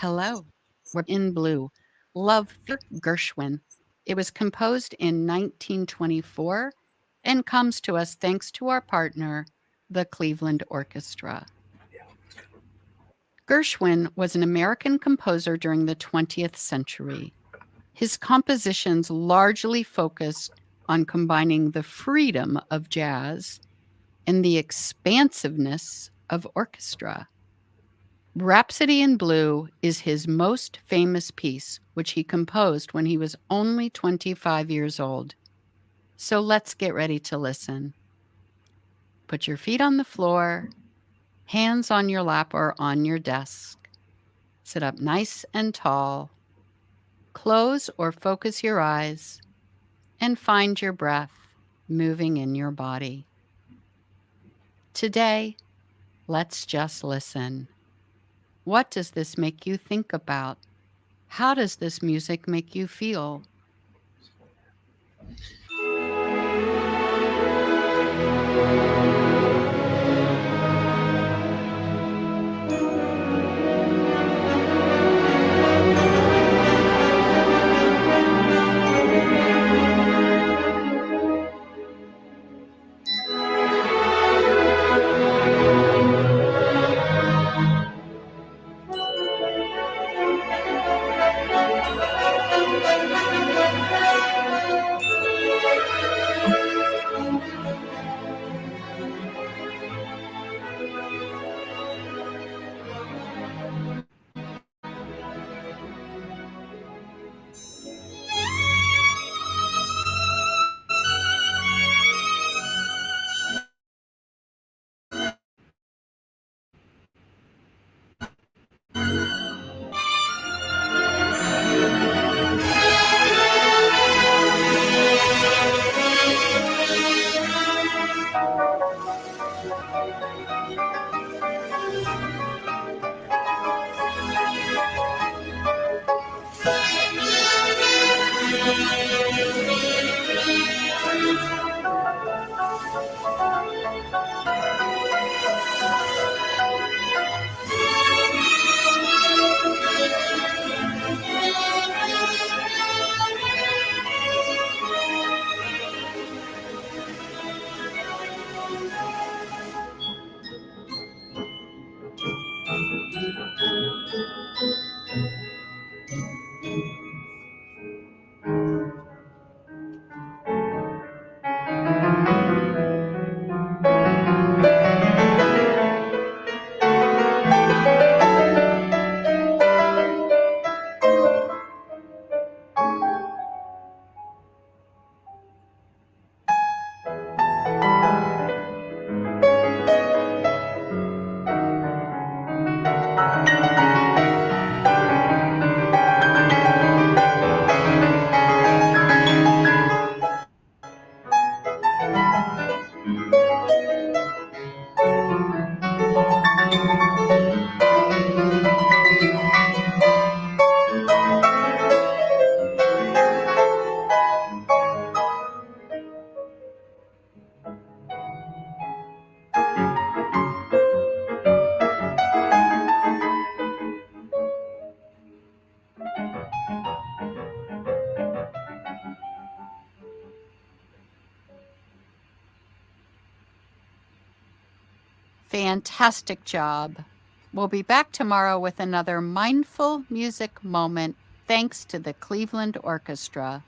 Hello, we're in blue. Love Gershwin. It was composed in 1924 and comes to us thanks to our partner, the Cleveland Orchestra. Gershwin was an American composer during the 20th century. His compositions largely focused on combining the freedom of jazz and the expansiveness of orchestra. Rhapsody in Blue is his most famous piece, which he composed when he was only 25 years old. So let's get ready to listen. Put your feet on the floor, hands on your lap or on your desk. Sit up nice and tall. Close or focus your eyes and find your breath moving in your body. Today, let's just listen. What does this make you think about? How does this music make you feel? Fantastic job. We'll be back tomorrow with another mindful music moment thanks to the Cleveland Orchestra.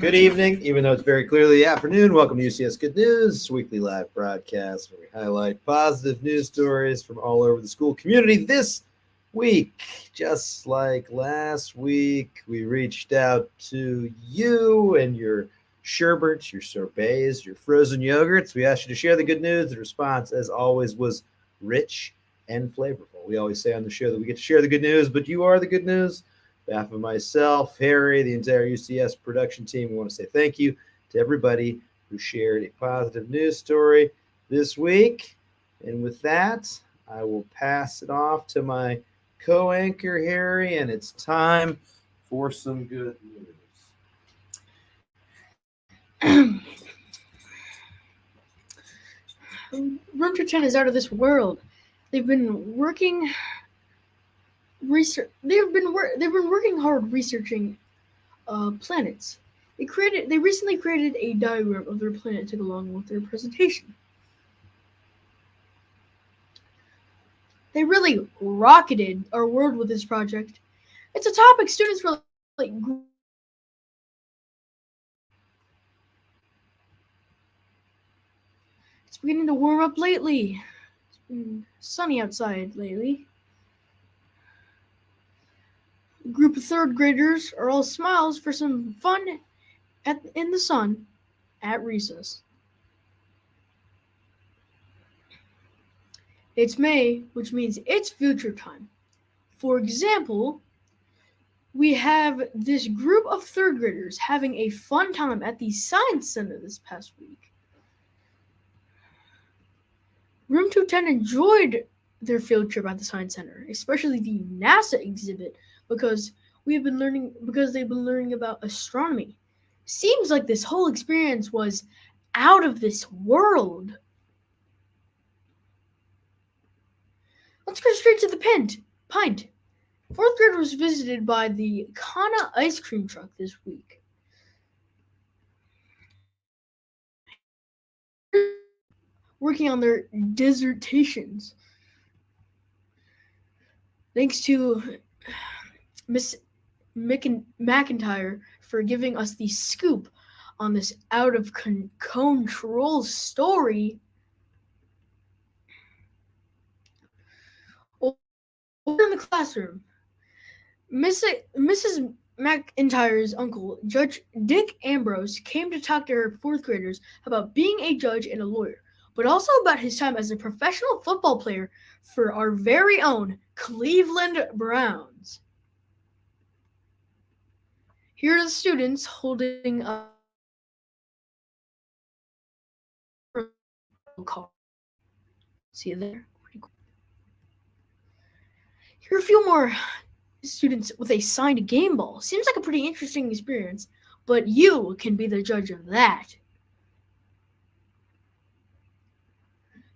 Good evening, even though it's very clearly the afternoon. Welcome to UCS Good News, weekly live broadcast where we highlight positive news stories from all over the school community. This week, just like last week, we reached out to you and your sherbets, your sorbets, your frozen yogurts. We asked you to share the good news. The response, as always, was rich and flavorful. We always say on the show that we get to share the good news, but you are the good news. On behalf of myself, Harry, the entire UCS production team, we want to say thank you to everybody who shared a positive news story this week. And with that, I will pass it off to my co-anchor, Harry, and it's time for some good news. Room 210 is out of this world. They've been working hard researching planets. They recently created a diagram of their planet to go along with their presentation. They really rocketed our world with this project. It's a topic students were like. It's beginning to warm up lately. It's been sunny outside lately. A group of third graders are all smiles for some fun in the sun at recess. It's May, which means it's future time. For example, we have this group of third graders having a fun time at the Science Center this past week. Room 210 enjoyed their field trip at the Science Center, especially the NASA exhibit, because they've been learning about astronomy. Seems like this whole experience was out of this world. Let's go straight to the pint. Fourth grade was visited by the Kana ice cream truck this week. Working on their dissertations. Thanks to Miss McIntyre for giving us the scoop on this out of control story. Over in the classroom, Mrs. McIntyre's uncle, Judge Dick Ambrose, came to talk to her fourth graders about being a judge and a lawyer, but also about his time as a professional football player for our very own Cleveland Browns. Here are the students holding a card. See you there. Pretty cool. Here are a few more students with a signed game ball. Seems like a pretty interesting experience, but you can be the judge of that.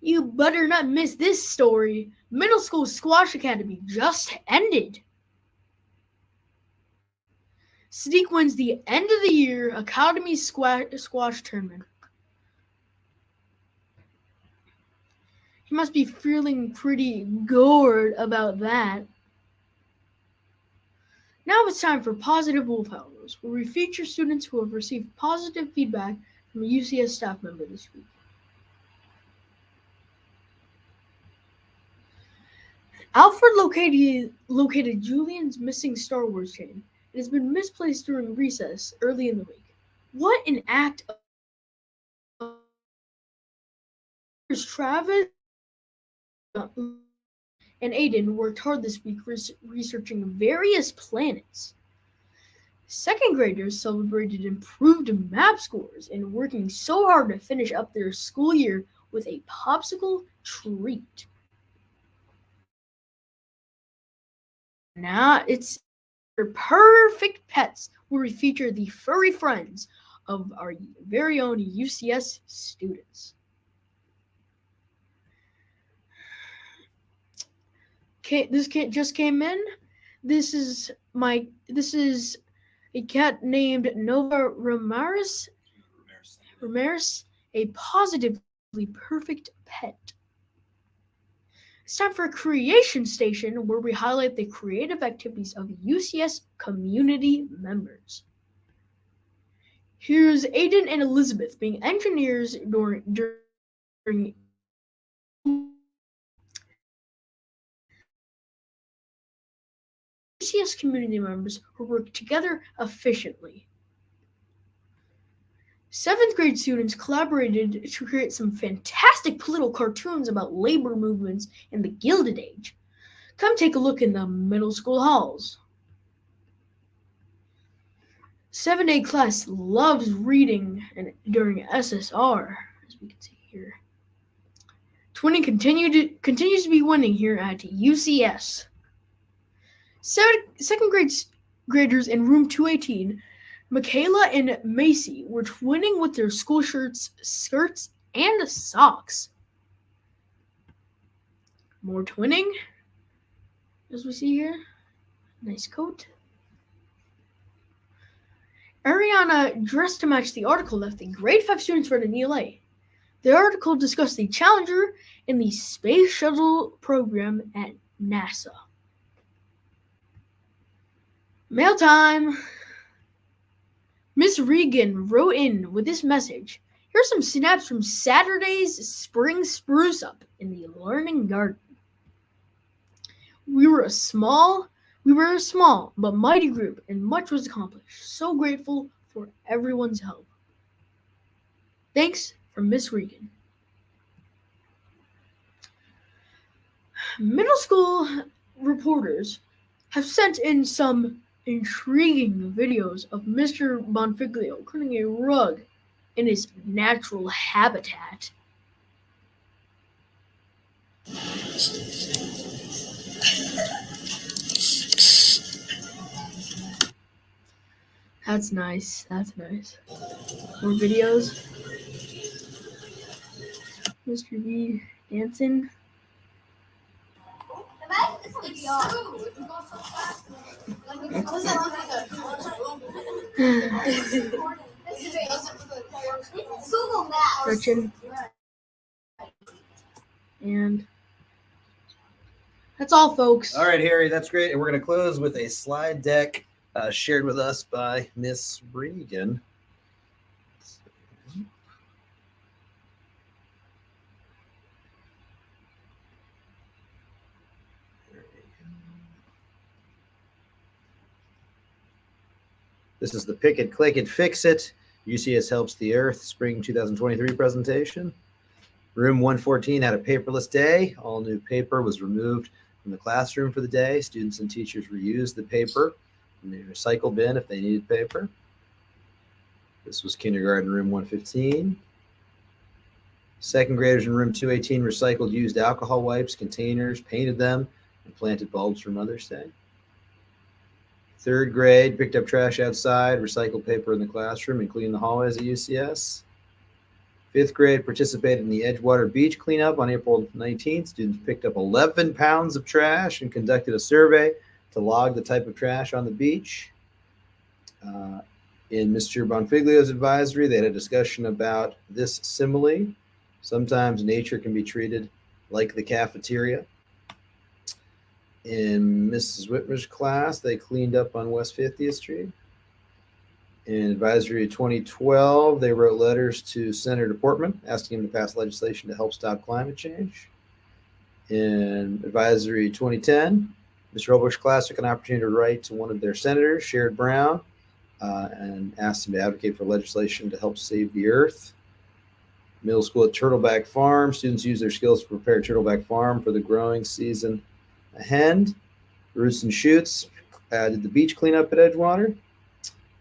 You better not miss this story. Middle School Squash Academy just ended. Sneak wins the end of the year Academy Squash Tournament. He must be feeling pretty gored about that. Now it's time for Positive Wolf Howls, where we feature students who have received positive feedback from a UCS staff member this week. Alfred located Julian's missing Star Wars chain. It has been misplaced during recess early in the week. What an act of Travis and Aiden worked hard this week researching various planets. Second graders celebrated improved map scores and working so hard to finish up their school year with a popsicle treat. Now it's Purrfect Pets, where we feature the furry friends of our very own UCS students. This cat just came in. This is a cat named Nova Ramirez, a positively perfect pet. It's time for a creation station where we highlight the creative activities of UCS community members. Here's Aiden and Elizabeth being engineers during UCS community members who work together efficiently. 7th grade students collaborated to create some fantastic little cartoons about labor movements in the Gilded Age. Come take a look in the middle school halls. 7A class loves reading and during SSR, as we can see here. Twinning continues to be winning here at UCS. Second graders in room 218, Michaela and Macy, were twinning with their school shirts, skirts, and socks. More twinning, as we see here. Nice coat. Ariana, dressed to match the article, left the grade 5 students read in ELA. The article discussed the Challenger in the Space Shuttle program at NASA. Mail time! Miss Regan wrote in with this message. Here's some snaps from Saturday's spring spruce up in the Learning Garden. We were a small but mighty group, and much was accomplished. So grateful for everyone's help. Thanks from Miss Regan. Middle school reporters have sent in some intriguing videos of Mr. Bonfiglio cleaning a rug in his natural habitat. That's nice. More videos. Mr. V dancing. Gretchen. And that's all, folks. All right, Harry, that's great. And we're going to close with a slide deck shared with us by Miss Regan. This is the Pick It, Click It, Fix It. UCS Helps the Earth Spring 2023 presentation. Room 114 had a paperless day. All new paper was removed from the classroom for the day. Students and teachers reused the paper in the recycle bin if they needed paper. This was kindergarten room 115. Second graders in room 218 recycled used alcohol wipes, containers, painted them, and planted bulbs for Mother's Day. Third grade picked up trash outside, recycled paper in the classroom, and cleaned the hallways at UCS. Fifth grade participated in the Edgewater Beach cleanup on April 19th. Students picked up 11 pounds of trash and conducted a survey to log the type of trash on the beach. In Mr. Bonfiglio's advisory, they had a discussion about this simile. Sometimes nature can be treated like the cafeteria. In Mrs. Whitmer's class, they cleaned up on West 50th Street. In Advisory 2012, they wrote letters to Senator Portman asking him to pass legislation to help stop climate change. In Advisory 2010, Mr. Holbush's class took an opportunity to write to one of their senators, Sherrod Brown, and asked him to advocate for legislation to help save the earth. Middle school at Turtleback Farm, students use their skills to prepare Turtleback Farm for the growing season ahead. Roots and Shoots did the beach cleanup at Edgewater.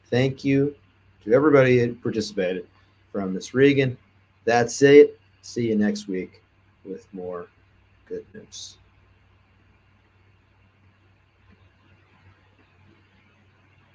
Thank you to everybody who participated. From Miss Regan, that's it. See you next week with more good news.